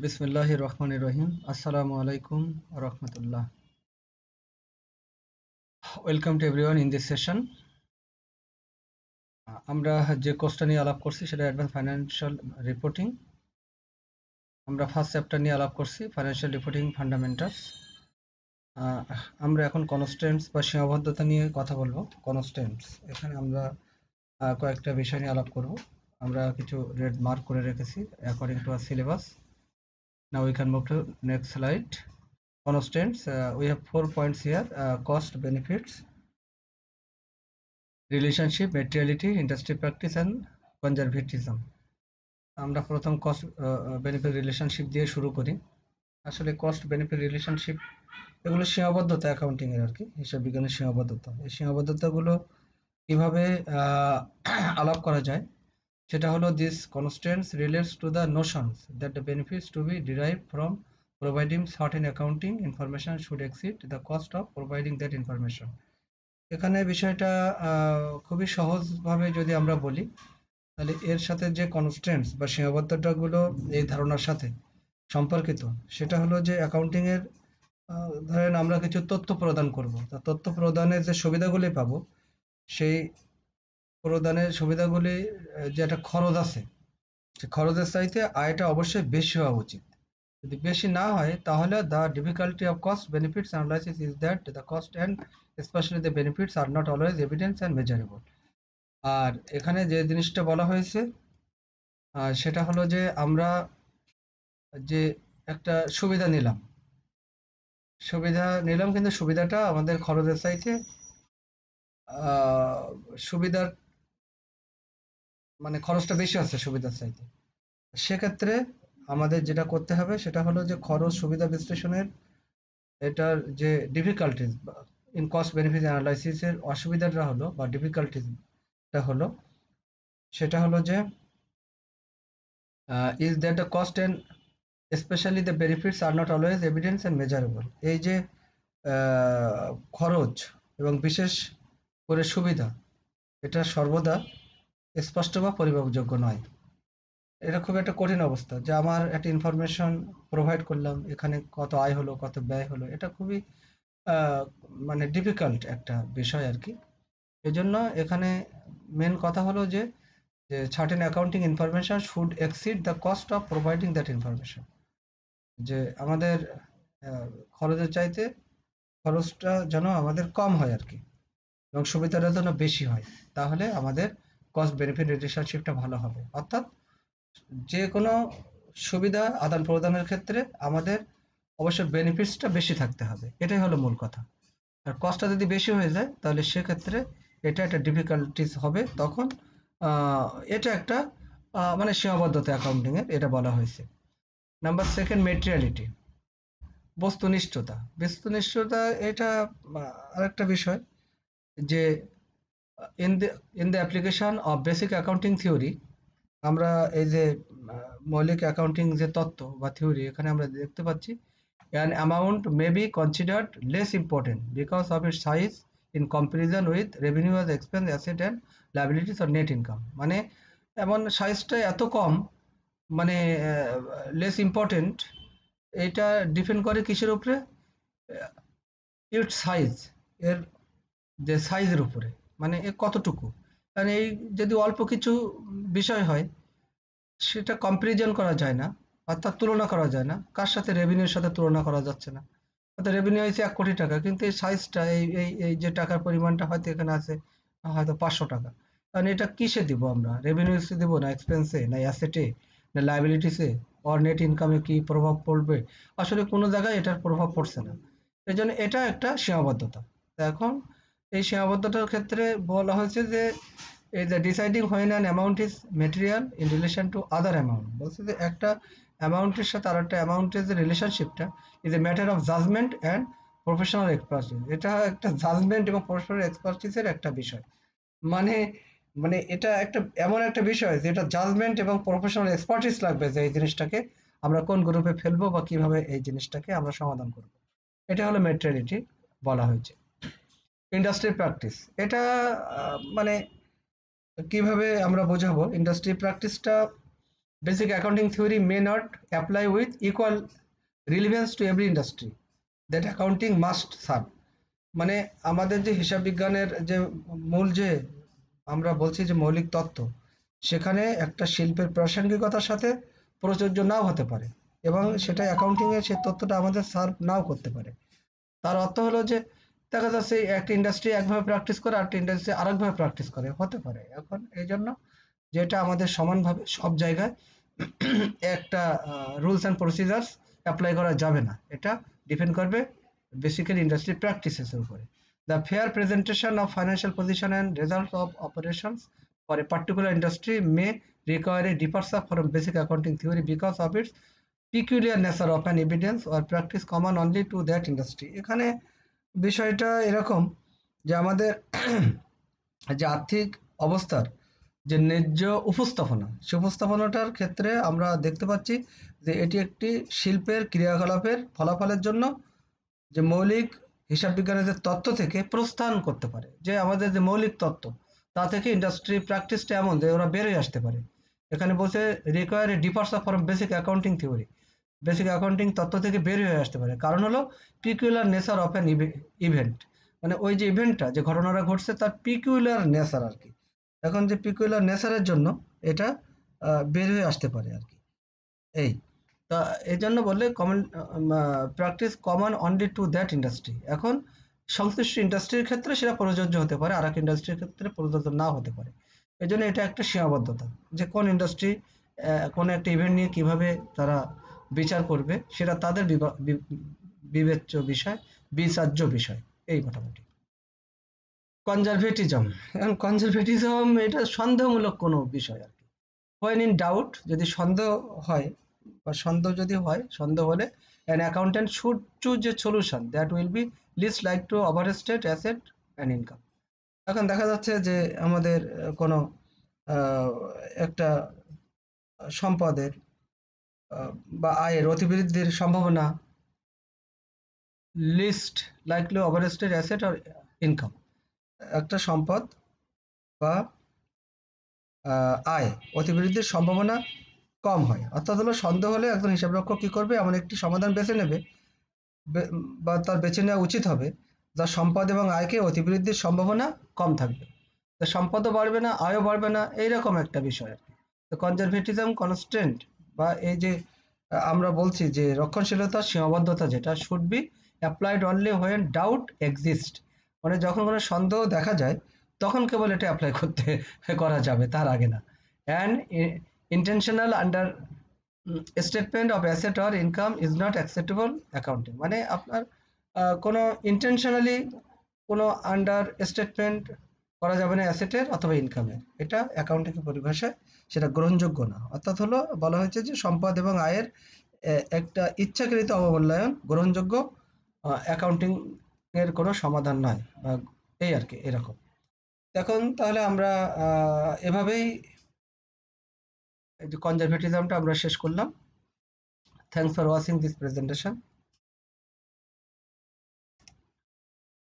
বিসমিল্লাহির রহমানির রহিম। আসসালামু আলাইকুম রহমতুল্লাহ। Welcome to everyone in this session. আমরা যে কোর্সটা নিয়ে আলাপ করছি সেটা অ্যাডভান্স ফাইন্যান্সিয়াল রিপোর্টিং। আমরা ফার্স্ট চ্যাপ্টার নিয়ে আলাপ করছি, ফাইন্যান্সিয়াল রিপোর্টিং ফান্ডামেন্টালস। আমরা এখন কনস্ট্যান্টস বা সীমাবদ্ধতা নিয়ে কথা বলবো। কনস্ট্যান্টস, এখানে আমরা কয়েকটা বিষয় নিয়ে আলাপ করব। আমরা কিছু রেড মার্ক করে রেখেছি according to our syllabus. Now we can move to next slide. Constants, we have 4 points here: cost, benefits, relationship, materiality, industry practice and conservatism. আমরা প্রথম কস্ট বেনিফিট রিলেশনশিপ দিয়ে শুরু করি। আসলে কস্ট বেনিফিট রিলেশনশিপ এগুলো সীমাবদ্ধতা অ্যাকাউন্টিংয়ের আর কি, হিসাব বিজ্ঞানের সীমাবদ্ধতা। এই সীমাবদ্ধতাগুলো কীভাবে আলাপ করা যায় সেটা হলো, this constants relates to the notions that the benefits to be derived from providing certain accounting information should exceed the cost of providing that information. এখানে বিষয়টা খুবই সহজভাবে যদি আমরা বলি, তাহলে এর সাথে যে কনস্ট্যান্টস বা সীমাবদ্ধতাগুলো এই ধারণার সাথে সম্পর্কিত, সেটা হলো যে অ্যাকাউন্টিংয়ের ধরেন আমরা কিছু তথ্য প্রদান করব, তা তথ্য প্রদানের যে সুবিধাগুলি পাবো, সেই প্রদানের সুবিধাগুলি যে একটা খরচ আছে, সে খরচের চাইতে আয়টা অবশ্যই বেশি হওয়া উচিত। যদি বেশি না হয় তাহলে the difficulty of cost benefits analysis is that the cost and specially the benefits are not always evidence and measurable. আর এখানে যে জিনিসটা বলা হয়েছে সেটা হলো যে আমরা যে একটা সুবিধা নিলাম কিন্তু সুবিধাটা আমাদের খরচের চাইতে সুবিধার মানে খরচটা বেশি আছে সুবিধার চাইতে। সেক্ষেত্রে আমাদের যেটা করতে হবে সেটা হলো যে খরচ সুবিধা বিশ্লেষণের এটার যে ডিফিকাল্টিস ইন কস্ট বেনিফিট অ্যানালাইসিসের অসুবিধাটা হলো বা ডিফিকাল্টিসটা হলো, সেটা হলো যে is that the cost and specially the benefits are not always evidence and measurable. এই যে খরচ এবং বিশেষ করে সুবিধা, এটা সর্বদা স্পষ্ট বা পরিমাপযোগ্য নয়। এটা খুব একটা কঠিন অবস্থা যে আমার একটা ইনফরমেশন প্রোভাইড করলাম, এখানে কত আয় হলো কত ব্যয় হলো, এটা খুবই আহ, মানে ডিফিকাল্ট একটা বিষয় আর কি। এজন্য এখানে মেন কথা হলো যে certain accounting information should exceed the cost of providing that information. যে আমাদের আহ, খরচের চাইতে খরচটা যেন আমাদের কম হয় আর কি, এবং সুবিধাটা যেন বেশি হয়, তাহলে আমাদের কস্ট বেনিফিট রিলেশনশিপটা ভালো হবে। অর্থাৎ যে কোনো সুবিধা আদান প্রদানের ক্ষেত্রে আমাদের অবশ্যই বেনিফিটসটা বেশি থাকতে হবে, এটাই হলো মূল কথা। আর কস্টটা যদি বেশি হয়ে যায় তাহলে সেক্ষেত্রে এটা একটা ডিফিকাল্টিস হবে। তখন আহ, এটা একটা মানে সীমাবদ্ধতা অ্যাকাউন্টিংয়ের, এটা বলা হয়েছে। নাম্বার সেকেন্ড, মেটেরিয়ালিটি, বস্তুনিষ্ঠতা। এটা আরেকটা বিষয় যে in the in the application of basic accounting theory, আমরা এই যে মৌলিক অ্যাকাউন্টিং যে তত্ত্ব বা থিওরি, এখানে আমরা দেখতে পাচ্ছি an amount may be considered less important because of its size in comparison with revenue as expense, asset and liabilities or net income। মানে এমন সাইজটা এত কম, মানে লেস ইম্পর্টেন্ট, এটা ডিপেন্ড করে কিসের উপরে? ইট সাইজ, এর যে সাইজের উপরে, মানে এ কতটুকু। কারণ এই যদি অল্প কিছু বিষয় হয় সেটা কম্পারিজন করা যায় না, অর্থাৎ তুলনা করা যায় না, কার সাথে? রেভিনিউর সাথে তুলনা করা যাচ্ছে না। অর্থাৎ রেভিনিউ হয়েছে 1 কোটি টাকা, কিন্তু এই সাইজটা এই যে টাকার পরিমাণটা হয়তো এখানে আছে হয়তো 500 টাকা। কারণ এটা কিসে দিব আমরা? রেভিনিউসে দিব, না এক্সপেন্সে, না অ্যাসেটে, না লাইবিলিটিসে, অর নেট ইনকামে কি প্রভাব পড়বে? আসলে কোনো জায়গায় এটার প্রভাব পড়ছে না। এই জন্য এটা একটা সীমাবদ্ধতা। তো এখন এই সীমাবদ্ধতার ক্ষেত্রে বলা হয়েছে যে এই যে deciding when an amount is material in relation to other amount, বলছে যে একটা অ্যামাউন্টের সাথে আর একটা অ্যামাউন্টের যে রিলেশনশিপটা is a matter of judgment and professional expertise. এটা একটা জাজমেন্ট এবং প্রফেশনাল এক্সপার্টিসের একটা বিষয়। মানে মানে এটা একটা এমন একটা বিষয় যেটা জাজমেন্ট এবং প্রফেশনাল এক্সপার্টিস লাগবে যে এই জিনিসটাকে আমরা কোন গ্রুপে ফেলবো বা কিভাবে এই জিনিসটাকে আমরা সমাধান করব। এটা হলো মেটেরিয়ালিটি বলা হয়েছে। ইন্ডাস্ট্রি প্র্যাকটিস, এটা মানে কিভাবে আমরা বোঝাবো ইন্ডাস্ট্রি প্র্যাকটিসটা? Basic accounting theory may not apply with equal relevance to every industry that accounting must serve. মানে আমাদের যে হিসাব বিজ্ঞানের যে মূল যে আমরা বলছি যে মৌলিক তত্ত্ব, সেখানে একটা শিল্পের প্রাসঙ্গিকতার সাথে প্রযোজ্য নাও হতে পারে, এবং সেটা অ্যাকাউন্টিংয়ে সেই তথ্যটা আমাদের সার্ভ নাও করতে পারে। তার অর্থ হলো যে দেখা যাচ্ছে একটা ইন্ডাস্ট্রি একভাবে প্র্যাকটিস করে, আরেকটা ইন্ডাস্ট্রি আরেকভাবে প্র্যাকটিস করে, হতে পারে। এখন এই জন্য যেটা আমাদের সমানভাবে সব জায়গায় একটা রুলস অ্যান্ড প্রসিজার্স অ্যাপ্লাই করা যাবে না, এটা ডিপেন্ড করবে বেসিক্যালি ইন্ডাস্ট্রি প্র্যাকটিসেসের উপরে। The fair presentation of financial position and result of operations for a particular industry May require a departure from basic accounting theory because of its peculiar nature of an evidence or practice common only to that industry। এখানে বিষয়টা এরকম যে আমাদের যে আর্থিক অবস্থার যে ন্যায্য উপস্থাপনা, সে উপস্থাপনাটার ক্ষেত্রে আমরা দেখতে পাচ্ছি যে এটি একটি শিল্পের ক্রিয়াকলাপের ফলাফলের জন্য যে মৌলিক হিসাব বিজ্ঞানের যে তত্ত্ব থেকে প্রস্থান করতে পারে, যে আমাদের যে মৌলিক তত্ত্ব তা থেকে ইন্ডাস্ট্রি প্র্যাকটিসটা এমন যে ওরা বেরোয় আসতে পারে। এখানে বলছে require a departure from basic accounting theory, basic accounting তত্ত্ব থেকে বের হয়ে আসতে পারে। কারণ হলো peculiar nature of an event, মানে ওই যে ইভেন্টটা যে ঘটনাটা ঘটছে তার পিকুলার নেচার আর কি। এখন যে পিকুলার নেচারের জন্য এটা বের হয়ে আসতে পারে আর কি। এই তা এই জন্য বললে common practice common only to that industry. এখন সংশ্লিষ্ট ইন্ডাস্ট্রির ক্ষেত্রে সেটা প্রযোজ্য হতে পারে, আর এক ইন্ডাস্ট্রির ক্ষেত্রে প্রযোজ্য নাও হতে পারে। এই জন্য এটা একটা সীমাবদ্ধতা যে কোন ইন্ডাস্ট্রি কোনো একটা ইভেন্ট নিয়ে কিভাবে তারা বিচার করবে, সেটা তাদের বিবেচ্য বিষয়, বিচার্য বিষয়। এই মোটামুটি কনজারভেটিজম। এখন কনজারভেটিজম এটা সন্দেহমূলক কোনো বিষয় আর কি। when in doubt, যদি সন্দেহ হয় বা সন্দেহ যদি হয়, সন্দেহ হলে an accountant should choose a solution that will be least like to overstate asset and income। এখন দেখা যাচ্ছে যে আমাদের কোনো একটা সম্পদের বা আয়ের অতিবৃদ্ধির সম্ভাবনা লিস্ট লাইকলি ওভারস্টেড অ্যাসেট আর ইনকাম, একটা সম্পদ বা আয় অতিবৃদ্ধির সম্ভাবনা কম হয়। অর্থাৎ হলো সন্দেহ হলে একজন হিসাবরক্ষক কী করবে, এমন একটি সমাধান বেছে নেবে বা তার বেছে নেওয়া উচিত হবে যা সম্পদ এবং আয়কে অতিবৃদ্ধির সম্ভাবনা কম থাকবে, তা সম্পদও বাড়বে না, আয়ও বাড়বে না, এইরকম একটা বিষয় আর কি। তো কনজারভেটিজম কনস্ট্যান্ট বা এই যে আমরা বলছি যে রক্ষণশীলতার সীমাবদ্ধতা, যেটা should be applied only when doubt exist, মানে যখন কোনো সন্দেহ দেখা যায় তখন কেবল এটা অ্যাপ্লাই করতে করা যাবে, তার আগে না। And intentional under statement of asset or income is not acceptable accounting, মানে আপনার কোনো ইন্টেনশনালি কোনো আন্ডার স্টেটমেন্ট করা যাবে না অ্যাসেটের অথবা ইনকামের, এটা অ্যাকাউন্টিং পরিভাষায় সেটা গ্রহণযোগ্য না। অর্থাৎ হলো বলা হয়েছে যে সম্পদ এবং আয়ের একটা ইচ্ছাকৃত অবমূল্যায়ন গ্রহণযোগ্য অ্যাকাউন্টিং এর কোনো সমাধান নয়। এই আর কি এরকম। এখন তাহলে আমরা এভাবেই এই যে কনজারভেটিজমটা আমরা শেষ করলাম। Thanks for watching this presentation.